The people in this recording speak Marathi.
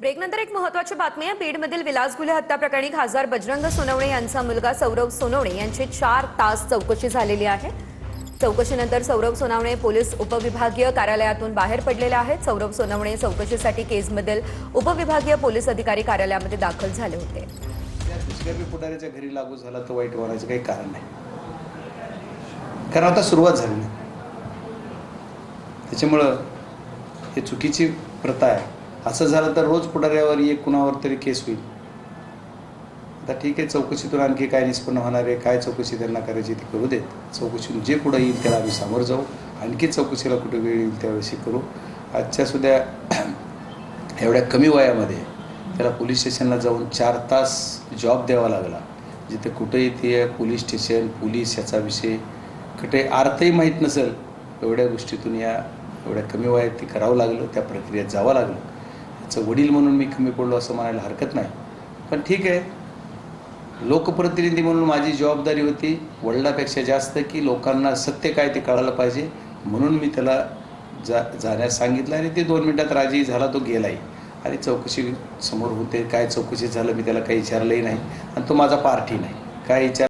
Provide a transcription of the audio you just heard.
ब्रेकनंतर एक महत्त्वाची बातमी आहे। बीडमधील विलासगुले हत्या प्रकरणी खासदार बजरंग सोनवणे यांचा मुलगा सौरव सोनवणे यांची 4 तास चौकशी झालेली आहे। चौकशीनंतर सौरव सोनवणे पोलीस उपविभागीय कार्यालयातून बाहेर पडलेले आहेत। सौरव सोनवणे चौकशीसाठी केजमधील उपविभागीय पोलीस अधिकारी कार्यालयामध्ये दाखल झाले होते। दुसऱ्या पुढाऱ्याच्या घरी लागू झाला तर वाईट व्हायचं काही कारण नाही, कारण आता सुरुवात झाली नाही। त्याच्यामुळं हे चुकीची प्रथा आहे। असं झालं तर रोज पुढाऱ्यावर एक कुणावर तरी केस होईल। आता ठीक आहे, चौकशीतून आणखी काय निष्पन्न होणार आहे, काय चौकशी त्यांना करायची ती करू देत। चौकशीतून जे पुढे येईल त्याला आम्ही सामोरं जाऊ। आणखी चौकशीला कुठे वेळ येईल त्यावेळेस करू। आजच्या सुद्धा एवढ्या कमी वयामध्ये त्याला पोलीस स्टेशनला जाऊन 4 तास जॉब द्यावा लागला, जिथे कुठेही ते पोलीस स्टेशन पोलीस याचा विषय कुठे अर्थही माहीत नसेल, एवढ्या गोष्टीतून या एवढ्या कमी वयात ती करावं लागलं, त्या प्रक्रियेत जावं लागलं। त्याचं वडील म्हणून मी कमी पडलो असं म्हणायला हरकत नाही, पण ठीक आहे, लोकप्रतिनिधी म्हणून माझी जबाबदारी होती वडिलांपेक्षा जास्त की लोकांना सत्य काय ते कळायला पाहिजे, म्हणून मी त्याला जाण्यास सांगितलं आणि ते 2 मिनिटात राजी झाला, तो गेलाही। आणि चौकशी समोर होते, काय चौकशी झालं मी त्याला काही विचारलंही नाही आणि तो माझा पार्टी नाही, काय विचार